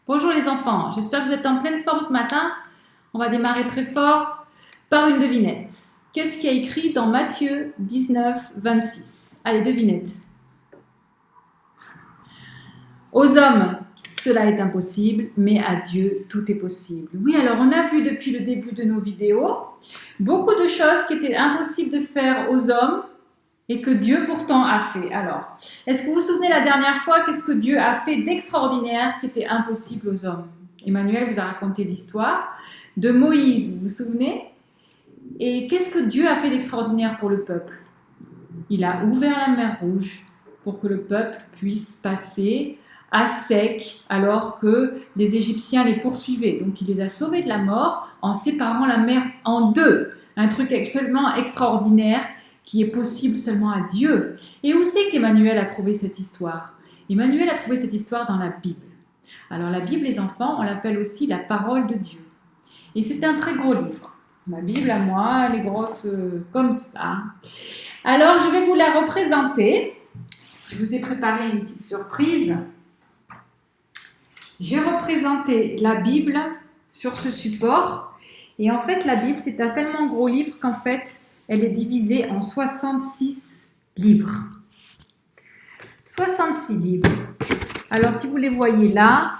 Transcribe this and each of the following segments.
Bonjour les enfants, j'espère que vous êtes en pleine forme ce matin. On va démarrer très fort par une devinette. Qu'est-ce qui est écrit dans Matthieu 19, 26? Allez, devinette. Aux hommes, cela est impossible, mais à Dieu, tout est possible. Oui, alors on a vu depuis le début de nos vidéos beaucoup de choses qui étaient impossibles de faire aux hommes et que Dieu pourtant a fait. Alors, est-ce que vous vous souvenez la dernière fois, qu'est-ce que Dieu a fait d'extraordinaire qui était impossible aux hommes? Emmanuel vous a raconté l'histoire de Moïse, vous vous souvenez? Et qu'est-ce que Dieu a fait d'extraordinaire pour le peuple? Il a ouvert la mer Rouge pour que le peuple puisse passer à sec alors que les Égyptiens les poursuivaient. Donc il les a sauvés de la mort en séparant la mer en deux. Un truc absolument extraordinaire qui est possible seulement à Dieu. Et où c'est qu'Emmanuel a trouvé cette histoire? Emmanuel a trouvé cette histoire dans la Bible. Alors la Bible, les enfants, on l'appelle aussi la parole de Dieu. Et c'est un très gros livre. Ma Bible à moi, elle est grosse comme ça. Alors je vais vous la représenter. Je vous ai préparé une petite surprise. J'ai représenté la Bible sur ce support. Et en fait, la Bible, c'est un tellement gros livre qu'en fait, elle est divisée en 66 livres. 66 livres. Alors, si vous les voyez là,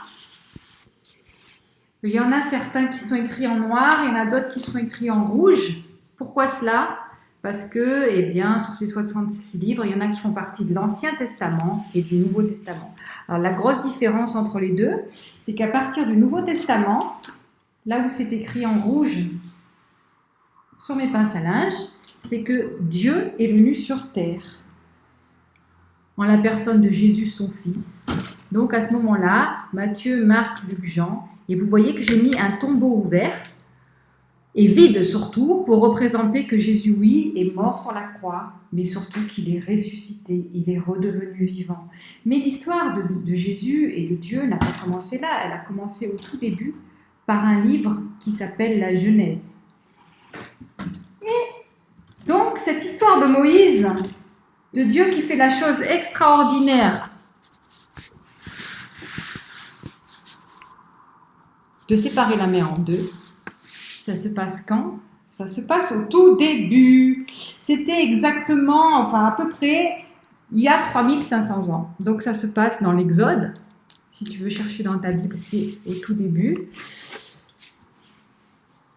il y en a certains qui sont écrits en noir, il y en a d'autres qui sont écrits en rouge. Pourquoi cela? Parce que, eh bien, sur ces 66 livres, il y en a qui font partie de l'Ancien Testament et du Nouveau Testament. Alors, la grosse différence entre les deux, c'est qu'à partir du Nouveau Testament, là où c'est écrit en rouge sur mes pinces à linge, c'est que Dieu est venu sur terre en la personne de Jésus, son Fils. Donc, à ce moment-là, Matthieu, Marc, Luc, Jean, et vous voyez que j'ai mis un tombeau ouvert et vide surtout, pour représenter que Jésus, oui, est mort sur la croix, mais surtout qu'il est ressuscité, il est redevenu vivant. Mais l'histoire de Jésus et de Dieu n'a pas commencé là, elle a commencé au tout début par un livre qui s'appelle la Genèse. Et donc, cette histoire de Moïse, de Dieu qui fait la chose extraordinaire de séparer la mer en deux, ça se passe quand? Ça se passe au tout début. C'était exactement, enfin à peu près, il y a 3500 ans. Donc ça se passe dans l'Exode. Si tu veux chercher dans ta Bible, c'est au tout début.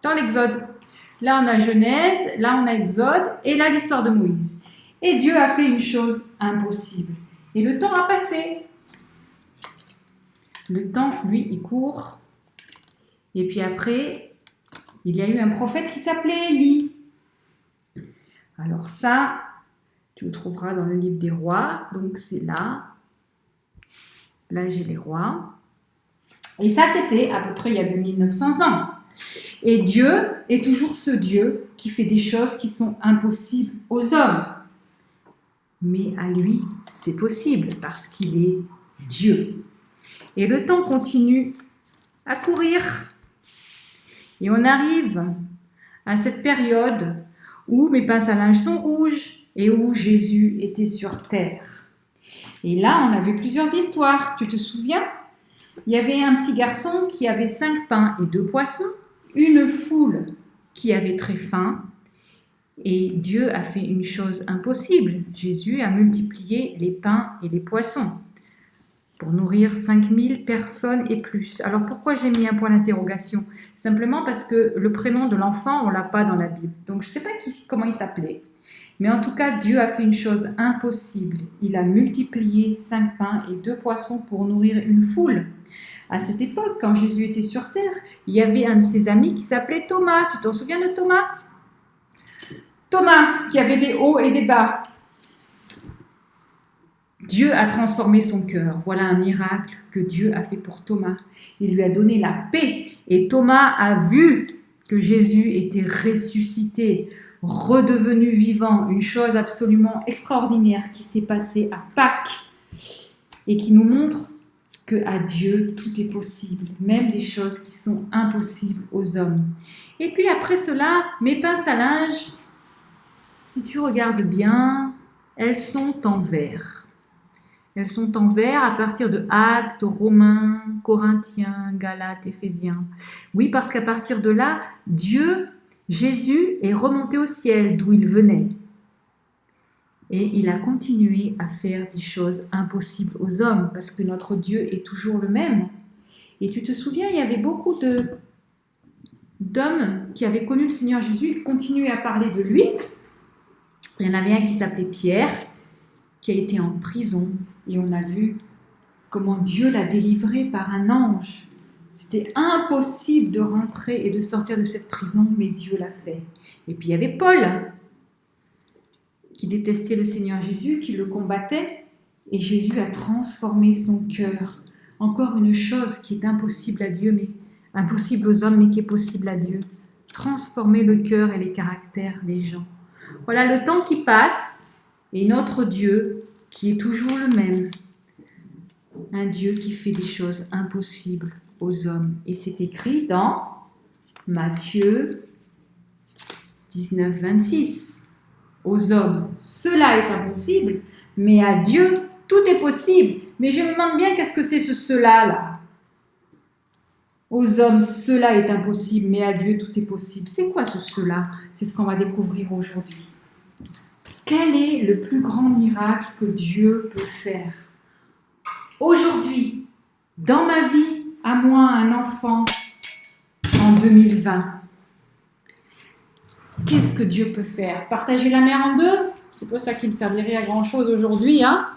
Dans l'Exode. Là, on a Genèse, là, on a Exode, et là, l'histoire de Moïse. Et Dieu a fait une chose impossible. Et le temps a passé. Le temps, lui, il court. Et puis après, il y a eu un prophète qui s'appelait Élie. Alors ça, tu le trouveras dans le livre des rois. Donc c'est là. Là, j'ai les rois. Et ça, c'était à peu près il y a 2900 ans. Et Dieu est toujours ce Dieu qui fait des choses qui sont impossibles aux hommes. Mais à lui, c'est possible parce qu'il est Dieu. Et le temps continue à courir. Et on arrive à cette période où mes pinces à linge sont rouges et où Jésus était sur terre. Et là, on a vu plusieurs histoires. Tu te souviens? Il y avait un petit garçon qui avait 5 pains et 2 poissons, une foule qui avait très faim, et Dieu a fait une chose impossible. Jésus a multiplié les pains et les poissons pour nourrir 5000 personnes et plus. Alors pourquoi j'ai mis un point d'interrogation? Simplement parce que le prénom de l'enfant, on ne l'a pas dans la Bible. Donc je ne sais pas comment il s'appelait. Mais en tout cas, Dieu a fait une chose impossible. Il a multiplié 5 pains et 2 poissons pour nourrir une foule. À cette époque, quand Jésus était sur terre, il y avait un de ses amis qui s'appelait Thomas. Tu t'en souviens de Thomas? Thomas, qui avait des hauts et des bas. Dieu a transformé son cœur. Voilà un miracle que Dieu a fait pour Thomas. Il lui a donné la paix. Et Thomas a vu que Jésus était ressuscité, redevenu vivant. Une chose absolument extraordinaire qui s'est passée à Pâques et qui nous montre qu'à Dieu, tout est possible. Même des choses qui sont impossibles aux hommes. Et puis après cela, mes pinces à linge, si tu regardes bien, elles sont en verre. Elles sont en vert à partir de Actes, Romains, Corinthiens, Galates, Éphésiens. Oui, parce qu'à partir de là, Jésus est remonté au ciel d'où il venait. Et il a continué à faire des choses impossibles aux hommes, parce que notre Dieu est toujours le même. Et tu te souviens, il y avait beaucoup d'hommes qui avaient connu le Seigneur Jésus, qui continuaient à parler de lui. Il y en avait un qui s'appelait Pierre, qui a été en prison, et on a vu comment Dieu l'a délivré par un ange. C'était impossible de rentrer et de sortir de cette prison, mais Dieu l'a fait. Et puis il y avait Paul, qui détestait le Seigneur Jésus, qui le combattait, et Jésus a transformé son cœur. Encore une chose qui est impossible à Dieu, mais impossible aux hommes, mais qui est possible à Dieu. Transformer le cœur et les caractères des gens. Voilà le temps qui passe, et notre Dieu, qui est toujours le même. Un Dieu qui fait des choses impossibles aux hommes. Et c'est écrit dans Matthieu 19, 26. Aux hommes, cela est impossible, mais à Dieu, tout est possible. Mais je me demande bien qu'est-ce que c'est ce cela-là. Aux hommes, cela est impossible, mais à Dieu, tout est possible. C'est quoi ce cela? C'est ce qu'on va découvrir aujourd'hui. Quel est le plus grand miracle que Dieu peut faire? Aujourd'hui, dans ma vie, à moi, un enfant, en 2020, qu'est-ce que Dieu peut faire? Partager la mer en deux? C'est pas ça qui ne servirait à grand-chose aujourd'hui, hein?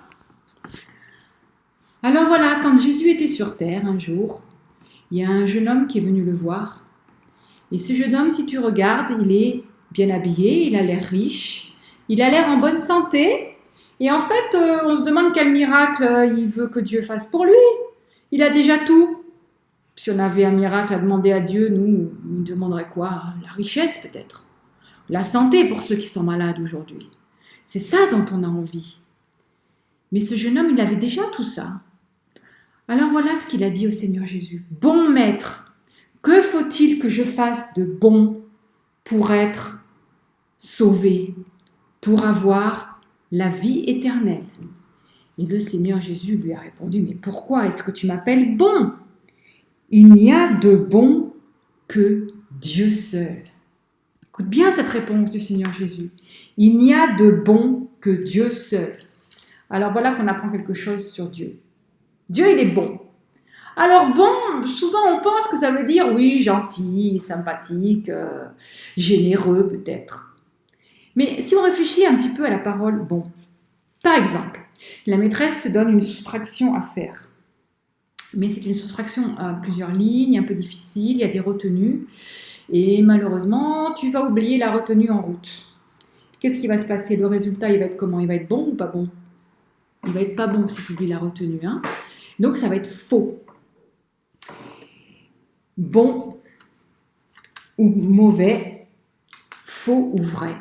Alors voilà, quand Jésus était sur terre un jour, il y a un jeune homme qui est venu le voir. Et ce jeune homme, si tu regardes, il est bien habillé, il a l'air riche, il a l'air en bonne santé. Et en fait, on se demande quel miracle il veut que Dieu fasse pour lui. Il a déjà tout. Si on avait un miracle à demander à Dieu, nous, on nous demanderait quoi? La richesse peut-être. La santé pour ceux qui sont malades aujourd'hui. C'est ça dont on a envie. Mais ce jeune homme, il avait déjà tout ça. Alors voilà ce qu'il a dit au Seigneur Jésus. « Bon maître, que faut-il que je fasse de bon pour être sauvé, pour avoir la vie éternelle ?» Et le Seigneur Jésus lui a répondu « Mais pourquoi est-ce que tu m'appelles bon? Il n'y a de bon que Dieu seul. » Écoute bien cette réponse du Seigneur Jésus. Il n'y a de bon que Dieu seul. Alors voilà qu'on apprend quelque chose sur Dieu. Dieu, il est bon. Alors bon, souvent on pense que ça veut dire, oui, gentil, sympathique, généreux peut-être. Mais si on réfléchit un petit peu à la parole bon, par exemple, la maîtresse te donne une soustraction à faire. Mais c'est une soustraction à plusieurs lignes, un peu difficile, il y a des retenues. Et malheureusement, tu vas oublier la retenue en route. Qu'est-ce qui va se passer? Le résultat, il va être comment? Il va être bon ou pas bon? Il va être pas bon si tu oublies la retenue. Hein? Donc, ça va être faux. Bon ou mauvais, faux ou vrai.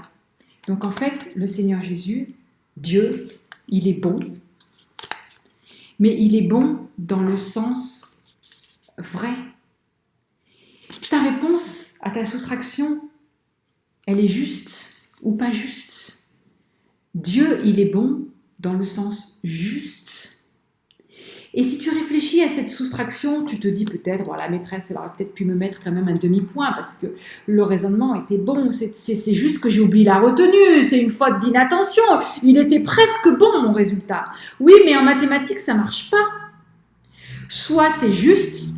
Donc, en fait, le Seigneur Jésus, Dieu, il est bon. Mais il est bon dans le sens vrai. Ta réponse à ta soustraction, elle est juste ou pas juste? Dieu, il est bon dans le sens juste. Et si tu réfléchis à cette soustraction, tu te dis peut-être, bon, la maîtresse, elle aurait peut-être pu me mettre quand même un demi-point parce que le raisonnement était bon, c'est juste que j'ai oublié la retenue, c'est une faute d'inattention, il était presque bon mon résultat. Oui, mais en mathématiques, ça ne marche pas. Soit c'est juste,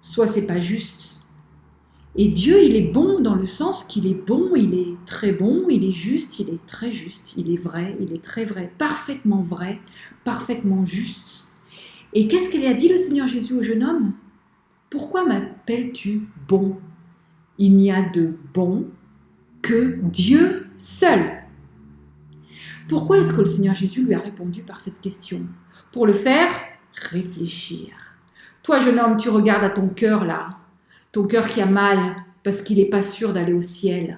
soit c'est pas juste. Et Dieu, il est bon dans le sens qu'il est bon, il est très bon, il est juste, il est très juste, il est vrai, il est très vrai, parfaitement juste. Et qu'est-ce qu'il a dit le Seigneur Jésus au jeune homme? Pourquoi m'appelles-tu bon? Il n'y a de bon que Dieu seul. Pourquoi est-ce que le Seigneur Jésus lui a répondu par cette question? Pour le faire réfléchir. Toi, jeune homme, tu regardes à ton cœur là, ton cœur qui a mal parce qu'il n'est pas sûr d'aller au ciel.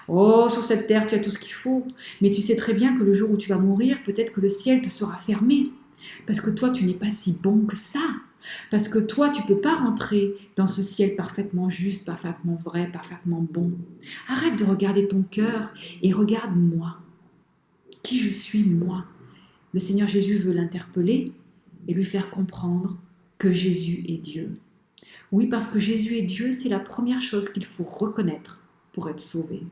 Oh, sur cette terre, tu as tout ce qu'il faut, mais tu sais très bien que le jour où tu vas mourir, peut-être que le ciel te sera fermé. Parce que toi, tu n'es pas si bon que ça. Parce que toi, tu ne peux pas rentrer dans ce ciel parfaitement juste, parfaitement vrai, parfaitement bon. Arrête de regarder ton cœur et regarde moi. Qui je suis, moi? le Seigneur Jésus veut l'interpeller et lui faire comprendre que Jésus est Dieu. Oui, parce que Jésus est Dieu, c'est la première chose qu'il faut reconnaître pour être sauvé.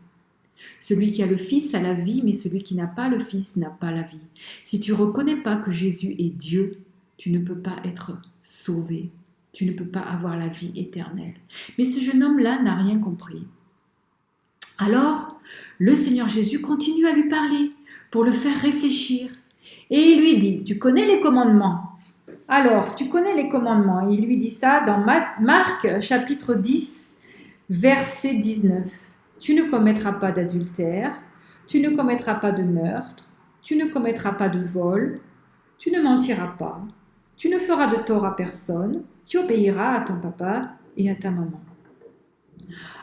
Celui qui a le Fils a la vie, mais celui qui n'a pas le Fils n'a pas la vie. Si tu ne reconnais pas que Jésus est Dieu, tu ne peux pas être sauvé. Tu ne peux pas avoir la vie éternelle. Mais ce jeune homme-là n'a rien compris. Alors, le Seigneur Jésus continue à lui parler pour le faire réfléchir. Et il lui dit, tu connais les commandements? Alors, tu connais les commandements. Il lui dit ça dans Marc chapitre 10, verset 19. Tu ne commettras pas d'adultère, tu ne commettras pas de meurtre, tu ne commettras pas de vol, tu ne mentiras pas, tu ne feras de tort à personne, tu obéiras à ton papa et à ta maman.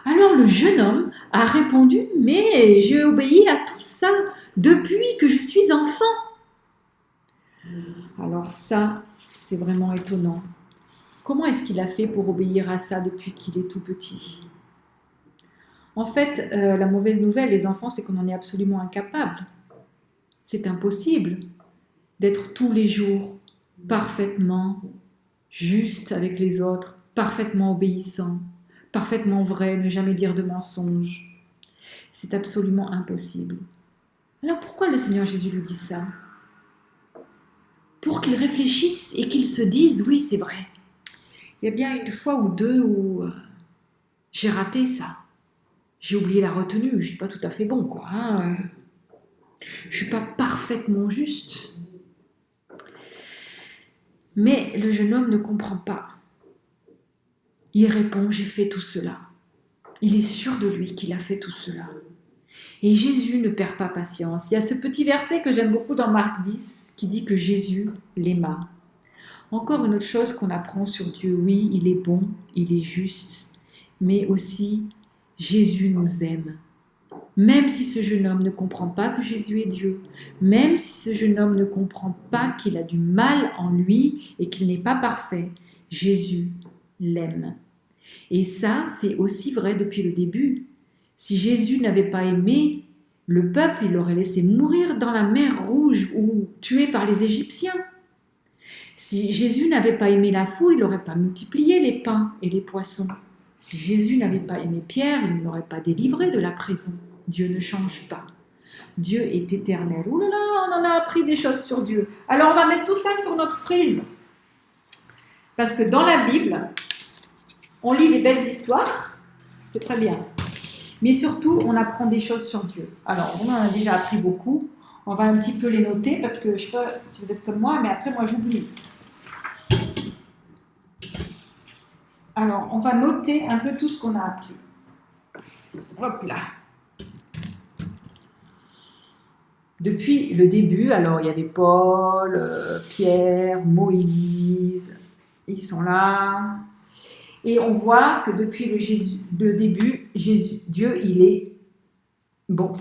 Alors le jeune homme a répondu, mais j'ai obéi à tout ça depuis que je suis enfant. Alors ça, c'est vraiment étonnant. Comment est-ce qu'il a fait pour obéir à ça depuis qu'il est tout petit ? En fait, la mauvaise nouvelle, les enfants, c'est qu'on en est absolument incapable. C'est impossible d'être tous les jours parfaitement juste avec les autres, parfaitement obéissant, parfaitement vrai, ne jamais dire de mensonge. C'est absolument impossible. Alors pourquoi le Seigneur Jésus lui dit ça ? Pour qu'il réfléchisse et qu'il se dise, oui, c'est vrai. Il y a bien une fois ou deux où j'ai raté ça. J'ai oublié la retenue, je ne suis pas tout à fait bon, quoi. Je ne suis pas parfaitement juste. Mais le jeune homme ne comprend pas. Il répond, j'ai fait tout cela. Il est sûr de lui qu'il a fait tout cela. Et Jésus ne perd pas patience. Il y a ce petit verset que j'aime beaucoup dans Marc 10 qui dit que Jésus l'aima. Encore une autre chose qu'on apprend sur Dieu. Oui, il est bon, il est juste, mais aussi Jésus nous aime. Même si ce jeune homme ne comprend pas que Jésus est Dieu, même si ce jeune homme ne comprend pas qu'il a du mal en lui et qu'il n'est pas parfait, Jésus l'aime. Et ça, c'est aussi vrai depuis le début. Si Jésus n'avait pas aimé le peuple, il l'aurait laissé mourir dans la mer Rouge ou tué par les Égyptiens. Si Jésus n'avait pas aimé la foule, il n'aurait pas multiplié les pains et les poissons. Si Jésus n'avait pas aimé Pierre, il ne l'aurait pas délivré de la prison. Dieu ne change pas. Dieu est éternel. Ouh là là, on en a appris des choses sur Dieu. Alors on va mettre tout ça sur notre frise. Parce que dans la Bible, on lit des belles histoires, c'est très bien. Mais surtout, on apprend des choses sur Dieu. Alors, on en a déjà appris beaucoup. On va un petit peu les noter parce que je ne sais pas si vous êtes comme moi, mais après, moi, j'oublie. Alors, on va noter un peu tout ce qu'on a appris. Hop là. Depuis le début, alors il y avait Paul, Pierre, Moïse, ils sont là. Et on voit que depuis le début, Dieu, il est bon.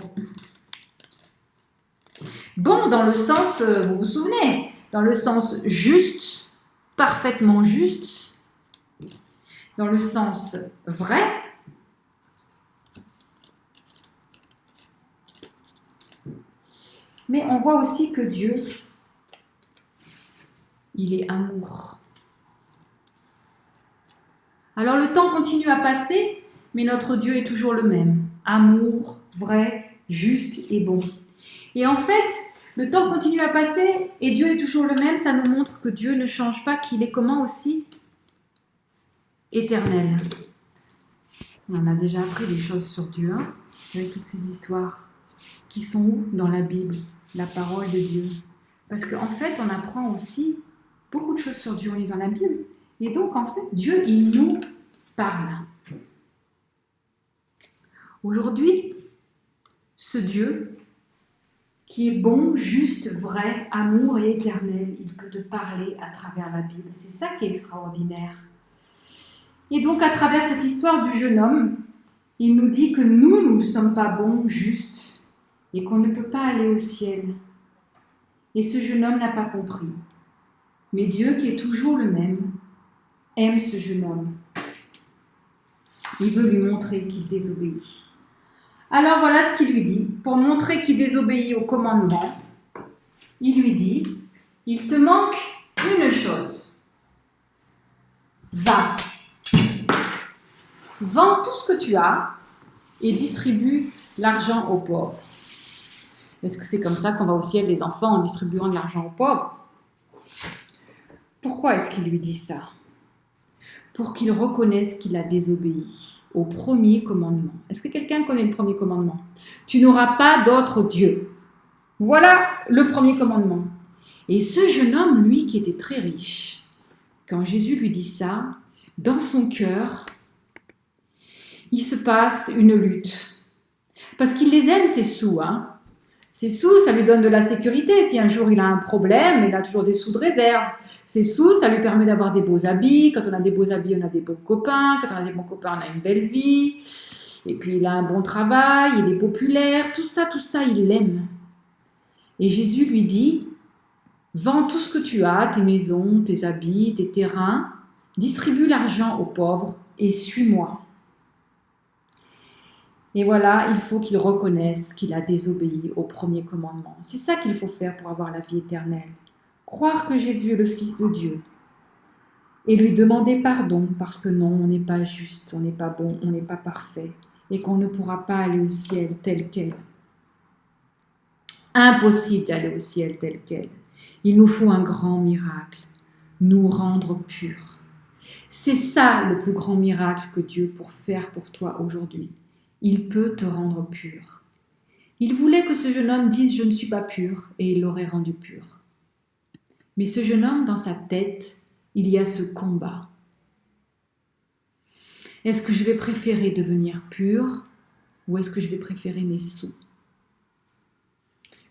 Bon dans le sens, vous vous souvenez, dans le sens juste, parfaitement juste, dans le sens vrai, mais on voit aussi que Dieu, il est amour. Alors le temps continue à passer, mais notre Dieu est toujours le même. Amour, vrai, juste et bon. Et en fait, le temps continue à passer et Dieu est toujours le même. Ça nous montre que Dieu ne change pas, qu'il est comment aussi ? Éternel. On en a déjà appris des choses sur Dieu, hein, avec toutes ces histoires qui sont où dans la Bible, la parole de Dieu. Parce qu'en fait, on apprend aussi beaucoup de choses sur Dieu en lisant la Bible. Et donc, en fait, Dieu, il nous parle. Aujourd'hui, ce Dieu qui est bon, juste, vrai, amour et éternel, il peut te parler à travers la Bible. C'est ça qui est extraordinaire. Et donc, à travers cette histoire du jeune homme, il nous dit que nous ne sommes pas bons, justes, et qu'on ne peut pas aller au ciel. Et ce jeune homme n'a pas compris. Mais Dieu, qui est toujours le même, aime ce jeune homme. Il veut lui montrer qu'il désobéit. Alors voilà ce qu'il lui dit. Pour montrer qu'il désobéit au commandement, il lui dit, il te manque une chose. Va, vends tout ce que tu as et distribue l'argent aux pauvres. Est-ce que c'est comme ça qu'on va au ciel, les enfants, en distribuant de l'argent aux pauvres? Pourquoi est-ce qu'il lui dit ça? Pour qu'il reconnaisse qu'il a désobéi au premier commandement. Est-ce que quelqu'un connaît le premier commandement? Tu n'auras pas d'autre Dieu. Voilà le premier commandement. Et ce jeune homme, lui, qui était très riche, quand Jésus lui dit ça, dans son cœur, il se passe une lutte. Parce qu'il les aime, ces sous, hein. Ces sous, ça lui donne de la sécurité. Si un jour il a un problème, il a toujours des sous de réserve. Ces sous, ça lui permet d'avoir des beaux habits. Quand on a des beaux habits, on a des bons copains. Quand on a des bons copains, on a une belle vie. Et puis il a un bon travail, il est populaire. Tout ça, il l'aime. Et Jésus lui dit, vends tout ce que tu as, tes maisons, tes habits, tes terrains, distribue l'argent aux pauvres et suis-moi. Et voilà, il faut qu'il reconnaisse qu'il a désobéi au premier commandement. C'est ça qu'il faut faire pour avoir la vie éternelle. Croire que Jésus est le Fils de Dieu. Et lui demander pardon parce que non, on n'est pas juste, on n'est pas bon, on n'est pas parfait. Et qu'on ne pourra pas aller au ciel tel quel. Impossible d'aller au ciel tel quel. Il nous faut un grand miracle. Nous rendre purs. C'est ça le plus grand miracle que Dieu peut faire pour toi aujourd'hui. Il peut te rendre pur. Il voulait que ce jeune homme dise « je ne suis pas pur » et il l'aurait rendu pur. Mais ce jeune homme, dans sa tête, il y a ce combat. Est-ce que je vais préférer devenir pur ou est-ce que je vais préférer mes sous?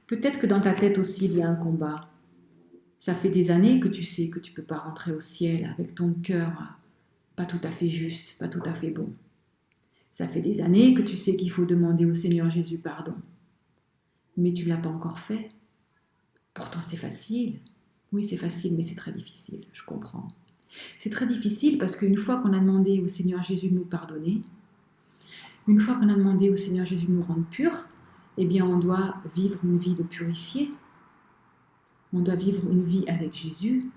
Peut-être que dans ta tête aussi, il y a un combat. Ça fait des années que tu sais que tu ne peux pas rentrer au ciel avec ton cœur pas tout à fait juste, pas tout à fait bon. Ça fait des années que tu sais qu'il faut demander au Seigneur Jésus pardon. Mais tu ne l'as pas encore fait. Pourtant, c'est facile. Oui, c'est facile, mais c'est très difficile, je comprends. C'est très difficile parce qu'une fois qu'on a demandé au Seigneur Jésus de nous pardonner, une fois qu'on a demandé au Seigneur Jésus de nous rendre purs, eh bien, on doit vivre une vie de purifié. On doit vivre une vie avec Jésus.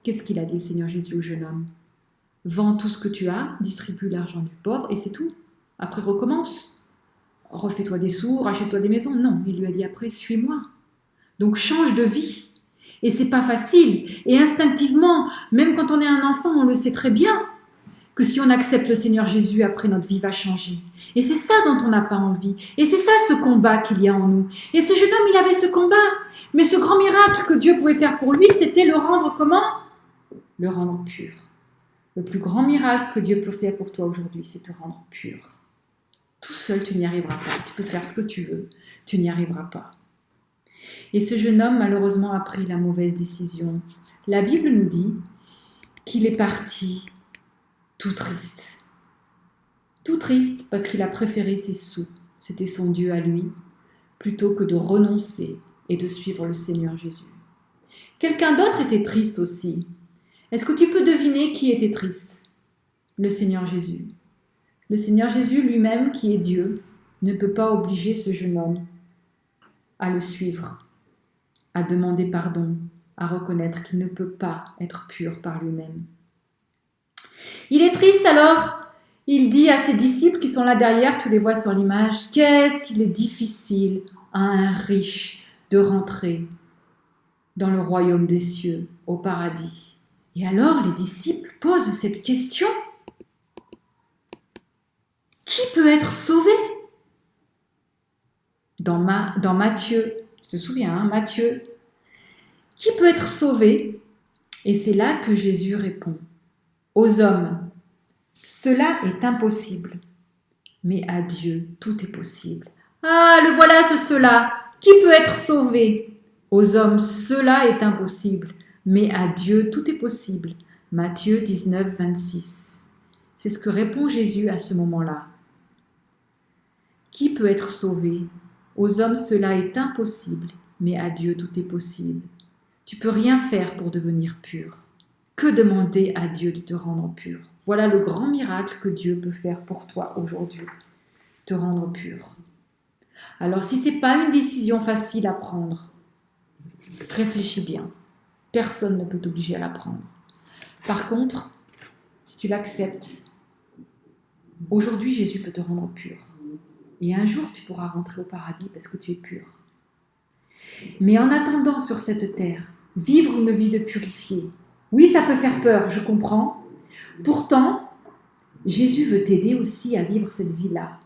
Qu'est-ce qu'il a dit, le Seigneur Jésus, au jeune homme? Vends tout ce que tu as, distribue l'argent du pauvre et c'est tout. Après, recommence. Refais-toi des sous, rachète-toi des maisons. Non, il lui a dit après, suis-moi. Donc, change de vie. Et c'est pas facile. Et instinctivement, même quand on est un enfant, on le sait très bien que si on accepte le Seigneur Jésus, après, notre vie va changer. Et c'est ça dont on n'a pas envie. Et c'est ça ce combat qu'il y a en nous. Et ce jeune homme, il avait ce combat. Mais ce grand miracle que Dieu pouvait faire pour lui, c'était le rendre comment? Le rendre pur. Le plus grand miracle que Dieu peut faire pour toi aujourd'hui, c'est te rendre pur. Tout seul, tu n'y arriveras pas. Tu peux faire ce que tu veux, tu n'y arriveras pas. Et ce jeune homme, malheureusement, a pris la mauvaise décision. La Bible nous dit qu'il est parti tout triste. Tout triste parce qu'il a préféré ses sous. C'était son Dieu à lui, plutôt que de renoncer et de suivre le Seigneur Jésus. Quelqu'un d'autre était triste aussi. Est-ce que tu peux deviner qui était triste? Le Seigneur Jésus. Le Seigneur Jésus lui-même, qui est Dieu, ne peut pas obliger ce jeune homme à le suivre, à demander pardon, à reconnaître qu'il ne peut pas être pur par lui-même. Il est triste alors, il dit à ses disciples qui sont là derrière, tu les vois sur l'image, qu'est-ce qu'il est difficile à un riche de rentrer dans le royaume des cieux, au paradis. Et alors, les disciples posent cette question. Qui peut être sauvé? Dans Matthieu, tu te souviens, hein, Matthieu. Qui peut être sauvé? Et c'est là que Jésus répond. Aux hommes, cela est impossible. Mais à Dieu, tout est possible. Ah, le voilà ce cela. Qui peut être sauvé? Aux hommes, cela est impossible. Mais à Dieu, tout est possible. Matthieu 19, 26. C'est ce que répond Jésus à ce moment-là. Qui peut être sauvé? Aux hommes, cela est impossible, mais à Dieu, tout est possible. Tu peux rien faire pour devenir pur. Que demander à Dieu de te rendre pur? Voilà le grand miracle que Dieu peut faire pour toi aujourd'hui. Te rendre pur. Alors, si ce n'est pas une décision facile à prendre, réfléchis bien. Personne ne peut t'obliger à la prendre. Par contre, si tu l'acceptes, aujourd'hui, Jésus peut te rendre pur. Et un jour, tu pourras rentrer au paradis parce que tu es pur. Mais en attendant sur cette terre, vivre une vie de purifié, oui, ça peut faire peur, je comprends. Pourtant, Jésus veut t'aider aussi à vivre cette vie-là.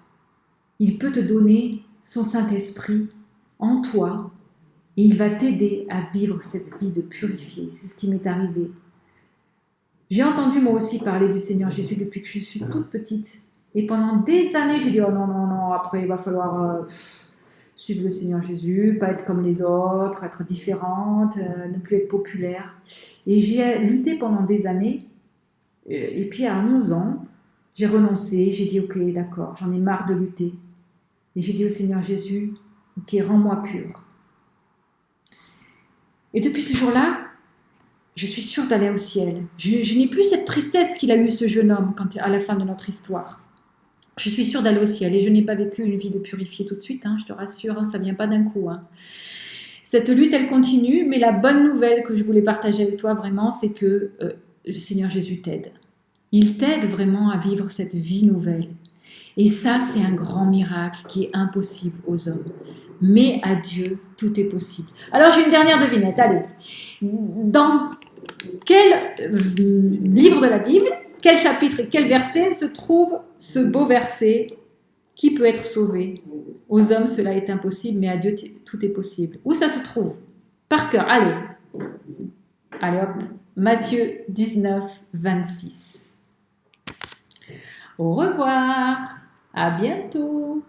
Il peut te donner son Saint-Esprit en toi et il va t'aider à vivre cette vie de purifié. C'est ce qui m'est arrivé. J'ai entendu moi aussi parler du Seigneur Jésus depuis que je suis toute petite. Et pendant des années, j'ai dit, oh non, non, non, après il va falloir suivre le Seigneur Jésus, pas être comme les autres, être différente, ne plus être populaire. Et j'ai lutté pendant des années. Et puis à 11 ans, j'ai renoncé, j'ai dit, ok, d'accord, j'en ai marre de lutter. Et j'ai dit au Seigneur Jésus, ok, rends-moi pure. Et depuis ce jour-là, je suis sûre d'aller au ciel. Je n'ai plus cette tristesse qu'il a eue ce jeune homme à la fin de notre histoire. Je suis sûre d'aller au ciel et je n'ai pas vécu une vie de purifié tout de suite, je te rassure, ça ne vient pas d'un coup. Cette lutte, elle continue, mais la bonne nouvelle que je voulais partager avec toi vraiment, c'est que le Seigneur Jésus t'aide. Il t'aide vraiment à vivre cette vie nouvelle. Et ça, c'est un grand miracle qui est impossible aux hommes. Mais à Dieu, tout est possible. Alors, j'ai une dernière devinette. Allez. Dans quel livre de la Bible, quel chapitre et quel verset se trouve ce beau verset « Qui peut être sauvé ?» Aux hommes, cela est impossible, mais à Dieu, tout est possible. Où ça se trouve? Par cœur. Allez. Allez, hop. Matthieu 19, 26. Au revoir. À bientôt.